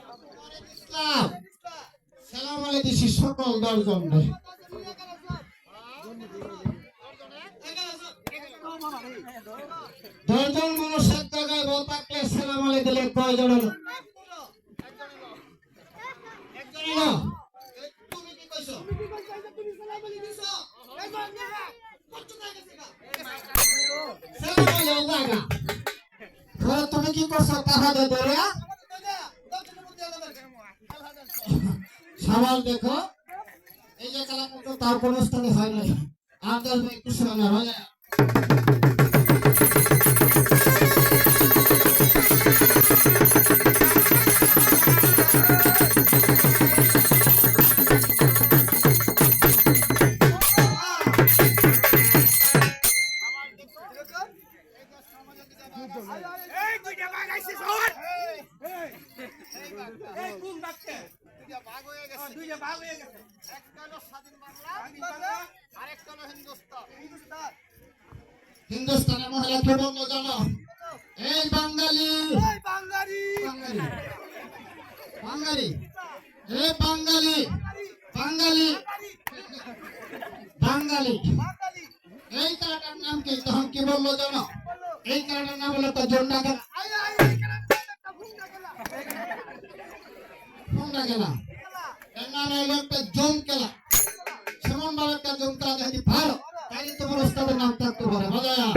ইসলাম সালাম আলাইকুম সকল দলগণ দশজন মানুষ এক জায়গায় বল থাকলে সালাম আলাইকুম দিলে কয়জন হলো তুমি কি কইছো তুমি কি করছো তাহাদের ধরে সবাল দেখো এই যে খেলা কিন্তু তার কোনো স্থানে হয় নাই আমাদের একটু শোনা হয় হিন্দুস্তানের মহিলা কে বললো জানো এই বাঙালি বাঙালি এই বাঙালি বাঙালি বাঙালি এই কাটার নাম কি তখন কি বললো জানো এই কাটার নাম হলো তো জন্ডা খেলা জন্ডা খেলা এর নাম হলো একটা জম খেলা সেমন ভাবে একটা জম খেলা যদি ভালো তাহলে তোমার ওস্তাদের নাম থাকতে পারে বাজায়া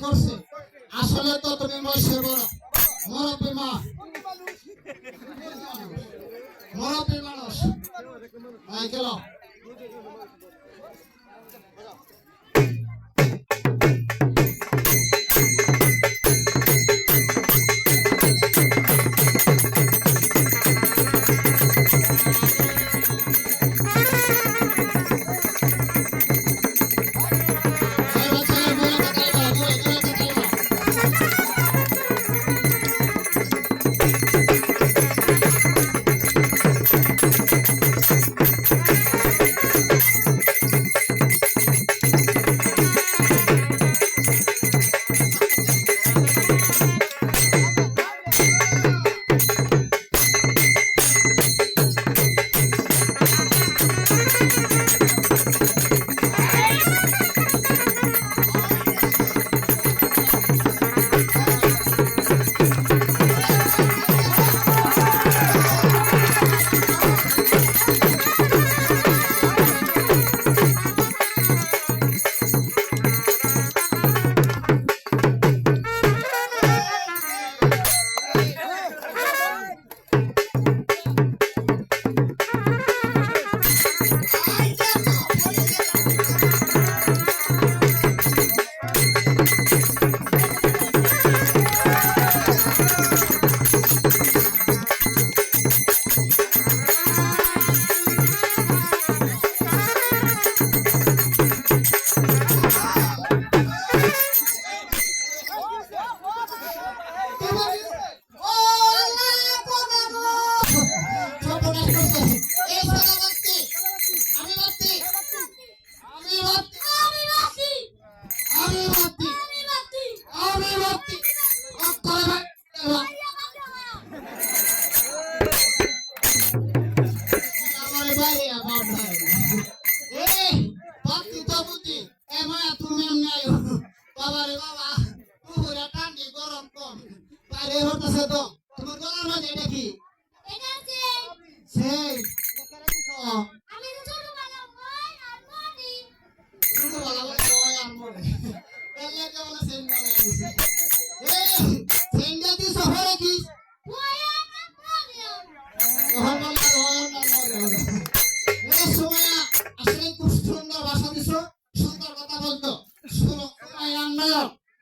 করছে আসলে তো তুমি বয়সে বড় মুরব্বী মা মুরব্বী মানুষ গেল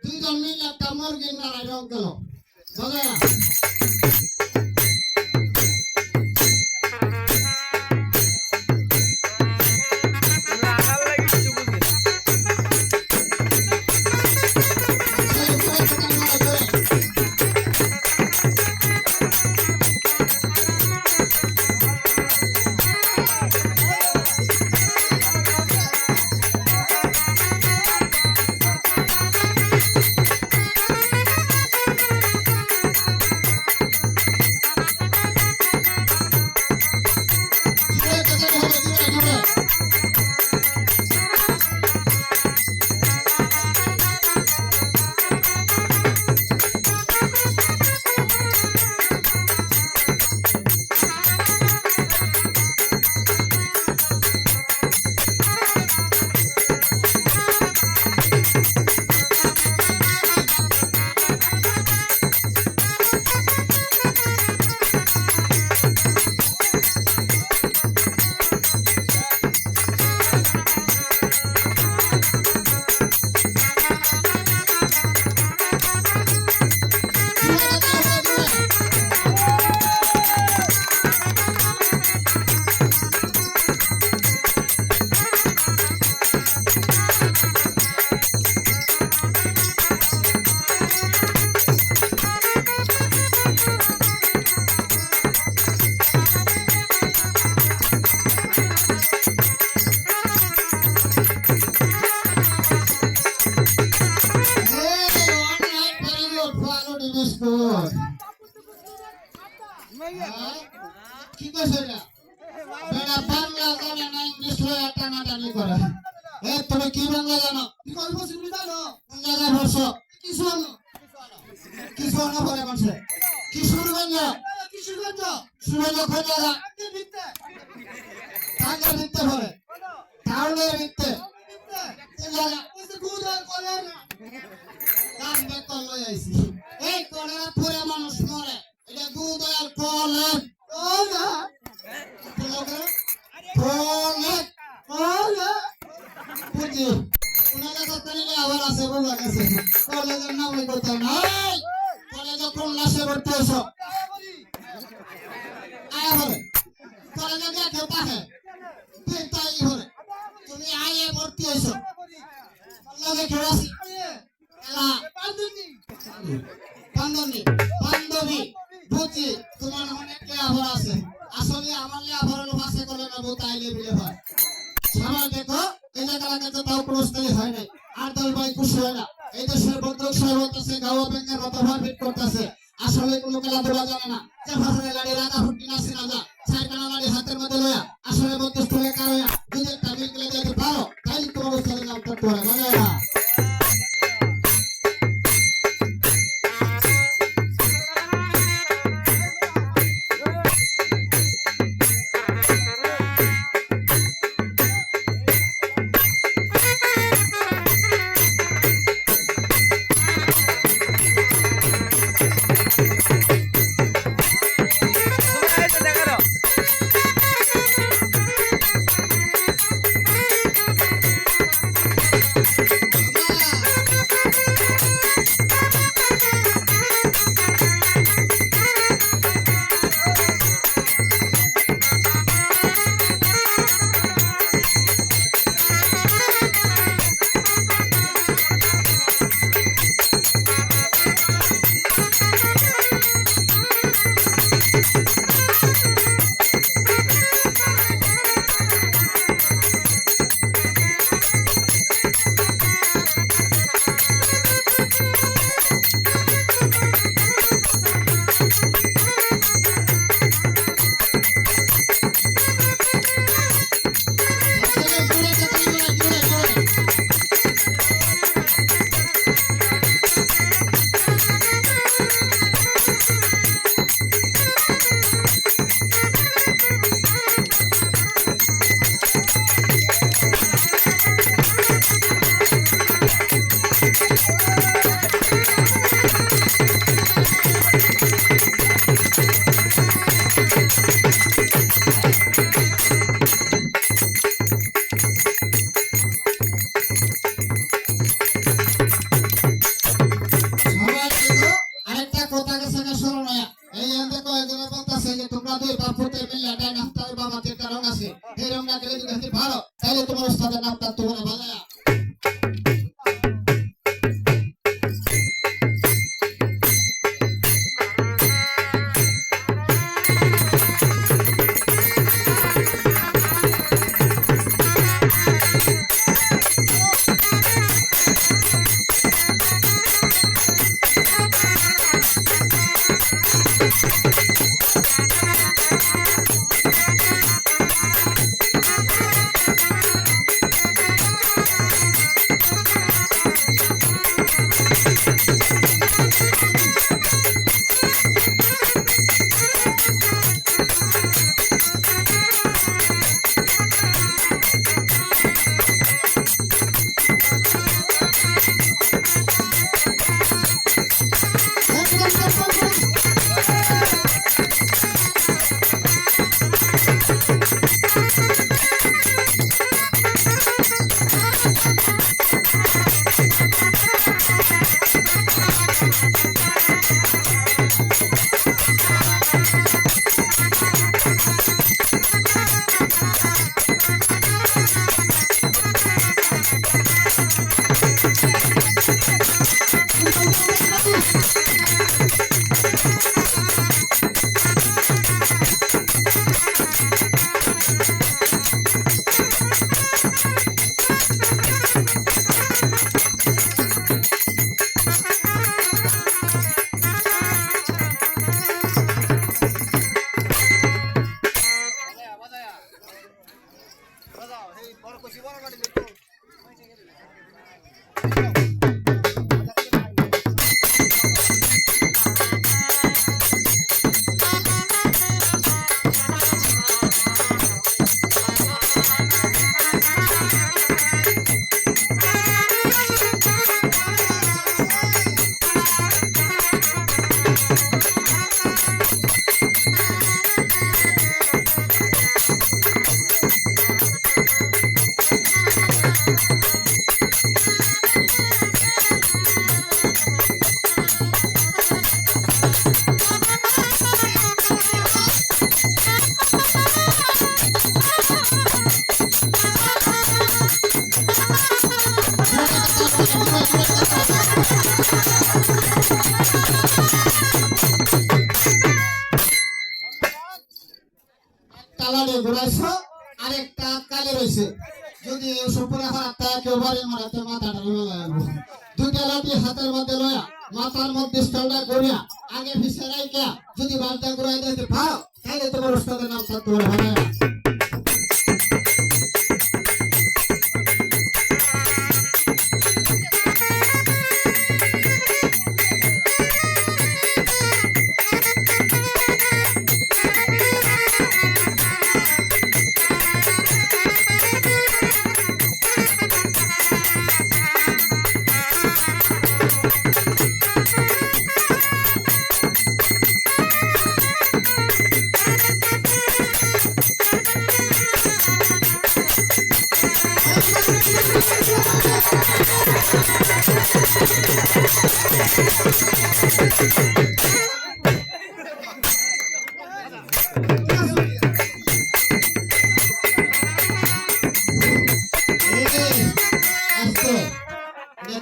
দুইজন মিলে একটা মুরগির নাড়াই রোগ গেল বুঝলে কি কইছ এটা বেটা বাংলা জানে না ইংলিশ লয়া টানাটানি করে এ তুমি কি বাংলা জানো কি কইব তুমি জানো কোন জায়গায় বসো কিছু না বলে বসে কিশোরগঞ্জ সুরগঞ্জ কোন জায়গা টাঙ্গার ভিত্তে বলে টাউনের ভিত্তে কোন জায়গা কাম বে কল আইছি এই কলেরা পুরে মানুষ মরে এটা দুধ আর কলের ওনা কলের কলের বুঝি ওনারা কথা নিলে আবার আছে বলা গেছে কলেজের নামে কথা নাই কলেজে কোন লাশে ভর্তি হইছো আয়া হরে কলেজে গিয়ে কেউ পাহে তুই তাই হরে তুমি আয়ে ভর্তি হইছো লগে কেউ আছি এলা বান্ধবী বান্ধবী বুঝি তোমার অনেক লেখাপড়া আছে আসলে আমার লেখাপড়া ভাষা করে না বউ তাইলে বিলে হয় সবাই দেখো এই যে কালাকাতে তাও প্রস্তুতি হয় নাই আর দল ভাই খুশি হয় না এই দেশের বন্ধক সাহেব হতেছে গাওয়া ব্যাংকের মতো ভারপিট করতেছে আসলে কোনো খেলাধুলা জানে না যে ভাষায় গাড়ি রাখা ফুটি নাচি না যা সাইকেল গাড়ি হাতের মধ্যে লয়া আসলে মধ্যস্থ লেখা হইয়া নিজের টাবিল গেলে যেতে পারো তাই তোমার অবস্থার নাম করতে পারে মানে ভালো তাহলে তোমার ওস্তাদের নামটা তোমরা বাজায়া হাতটা একেবারে মারাতে মাথাটা লাগবো দুইটা লাঠি হাতের মধ্যে লয়া মাথার মধ্যে স্টলটা করিয়া আগে পিছে রাইকা যদি বালটা ঘুরাই দিতে পারো তাহলে তোমার ওস্তাদের নাম থাকতে হবে না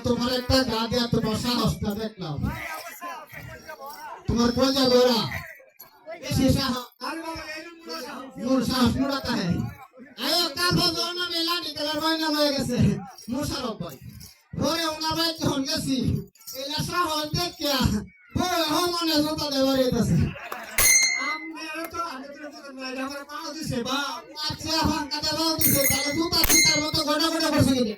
তোমার একটা গা দেয়া তোমার সাহসটা দেখলাম তোমার কই যাবে ওরা বেশি সাহস নূর সাহস নুরাতা হ্যাঁ আয়ো কাফো জোনা মেলা নিকলার বাইনা হয়ে গেছে মুশারফ ভাই পরে ওনার ভাই যখন গেছি এলা সাহস দেখিয়া পরে হমনে জুতা দেওয়া হইতাছে আচ্ছা এখন কাটা বাও দিছে তাহলে জুতা চিতার মতো গোটা গোটা করছে কি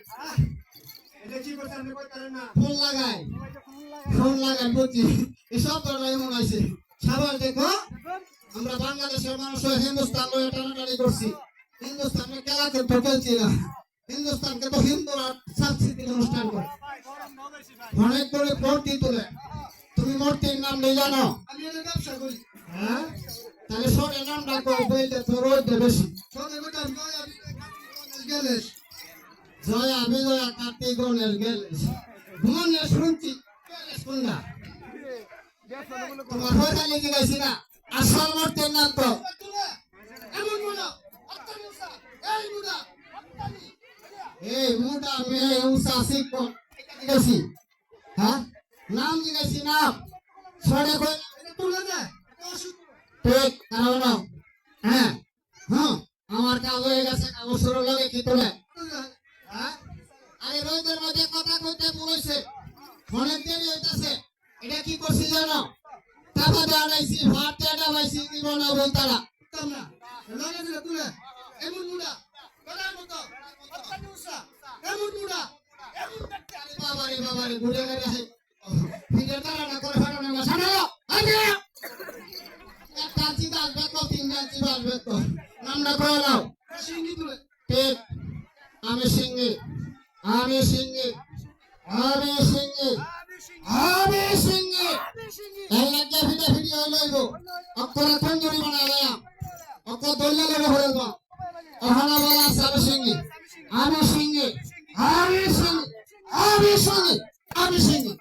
ফোন লাগাই বুঝছি এসব তোরা এমন আছে সাবাল দেখো আমরা বাংলাদেশের মানুষ হিন্দুস্তান লয়ে টানাটানি করছি হিন্দুস্তানের খেলাকে তো খেলছি না হিন্দুস্তানকে তো হিন্দুরা সাংস্কৃতিক অনুষ্ঠান করে অনেক করে মূর্তি তোলে তুমি মূর্তির নাম নেই জানো আমি এর ব্যবসা করি হ্যাঁ তাহলে সরে নাম রাখো বইলে তোর ওই বেশি সরে বেটা গেলেস জয়া বিজয়া কার্তিক গণেশ গেলেস মনে শুনছি শুননা তোমার হয়ে লিখে গেছি না আসল মূর্তির নাম তো এমন মুডা এই মুডা মেয়ে উষা শিখো গেছি হ্যাঁ নাম জিজ্ঞাসি নাম ছড়ে কই তুলে দে ঠিক কারণ হ্যাঁ হ্যাঁ আমার কাজ হয়ে গেছে কাগজ শুরু লাগে কি তোলে হ্যাঁ আরে রোদের মধ্যে কথা কইতে বলেছে অনেক দেরি হইতাছে এটা কি করছি জানো টাকা দাঁড়াইছি ভাত টাকা পাইছি জীবন বলতারা তোমরা লাগে দিলে তুলে এমন মুডা বলার মতো অত্যানি উষা এমন মুডা এমন বাবারে ঘুরে গেলে ফিরে তারা না করে ফাটানো না সামনে আগে একটা চিতা দেখো তিনটা চিতা দেখো নামটা কয়ে নাও সিঙ্গি তুলে ঠিক আমি সিঙ্গি আমি সিঙ্গি আমি সিঙ্গি আমি সিঙ্গি এই লাগে ভিডিও লইবো অক্ষরে খঞ্জুরি বানাইলাম অক্ষর দইলা লগে হইবো ওহানা বলা আমি সিঙ্গি আমি সিঙ্গি আমি সিঙ্গি আমি সিঙ্গি আমি সিঙ্গি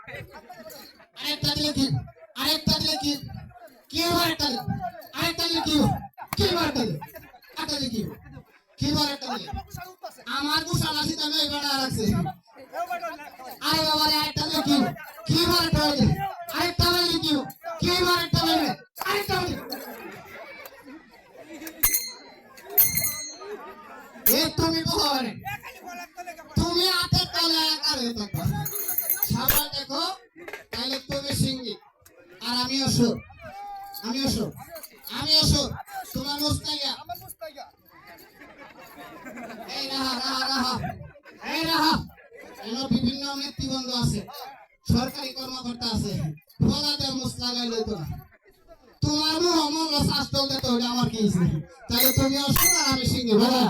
আরেকটা দিলে কি কি আরেকটা দিলে কি আরেকটা দিলে আমার গুছালা সিটা মেয়ে বেড়া রাখছে আরে বাবা রে আরেকটা দিলে কি আরেকটা দিলে আরেকটা দিলে কি আরেকটা দিলে আরেকটা দিলে এ তুমি বহরে তুমি হাতে তলে একারে থাকো সাবাল দেখো তাহলে তুমি সিঙ্গি আর আমি অসুর তোমার মুস্তাইয়া এই রাহা এর বিভিন্ন নেতৃবৃন্দ আছে সরকারি কর্মকর্তা আছে ফলাতে মুস লাগাই লইতো না তোমার মুহ মন শাস্ত্র দিতে হলে আমার কি তাহলে তুমি অসুর আর আমি সিঙ্গি বলা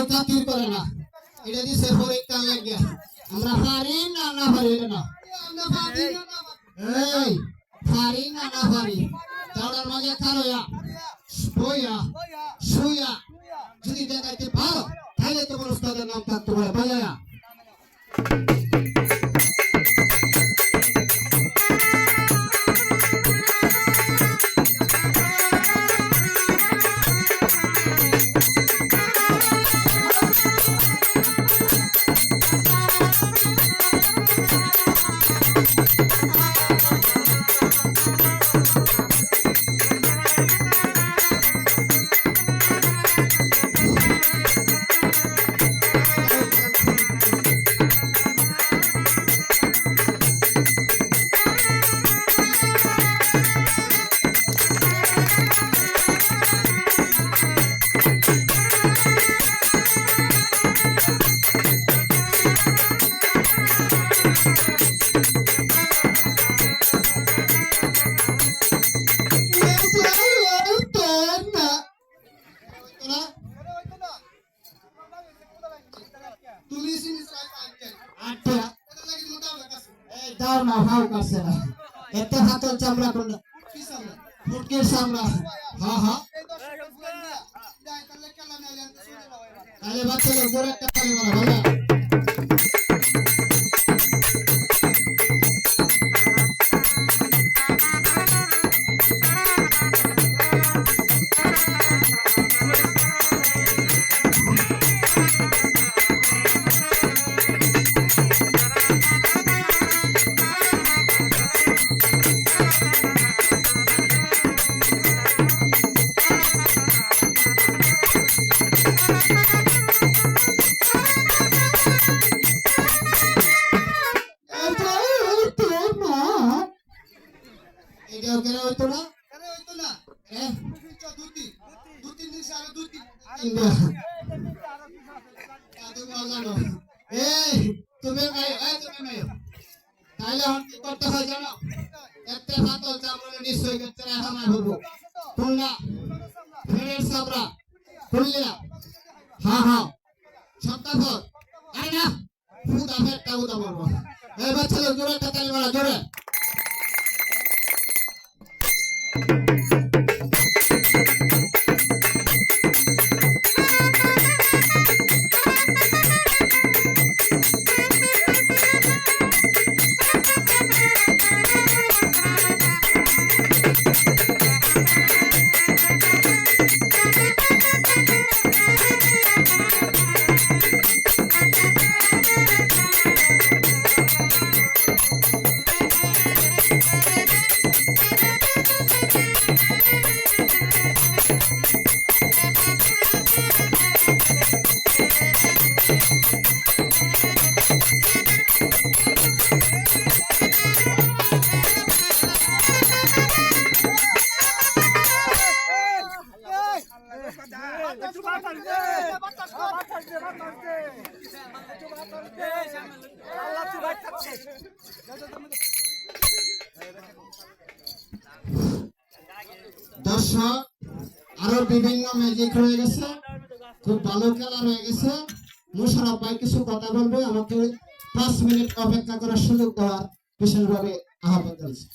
কেউ খাতির করে না এটা দিছে পরীক্ষার লাগিয়া আমরা পারি না না পারি না এই পারি না না পারি তাওড়ার মাঝে খারোয়া বইয়া শুইয়া যদি দেখাইতে পারো তাহলে তোমার উস্তাদের নাম থাকতে পারে বাজায়া দাও না ভাও করছে না এত হাতের চামড়া কোন ফুটকির চামড়া হ্যাঁ হ্যাঁ তাহলে বাচ্চাদের জোরে একটা তালি মারা ভালো তাহলে কি করতে হয় জানো একটা ফাতল চামড়া নিশ্চয় করতে হামায় হবো খুলনা ফেরের চামড়া খুলনা হ্যাঁ হ্যাঁ সপ্তাহ আরে না ফুটা ফেরটা উদা বলবো এই বাচ্চাদের জোরে একটা তালি মারা জোরে দর্শক আরো বিভিন্ন ম্যাজিক হয়ে গেছে খুব ভালো খেলা হয়ে গেছে মুশারফ ভাই কিছু কথা বলবে আমাকে 5 মিনিট অপেক্ষা করার সুযোগ দেওয়ার বিশেষভাবে আহ্বান করেছি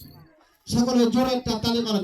সকলে জোরে একটা তালি মারো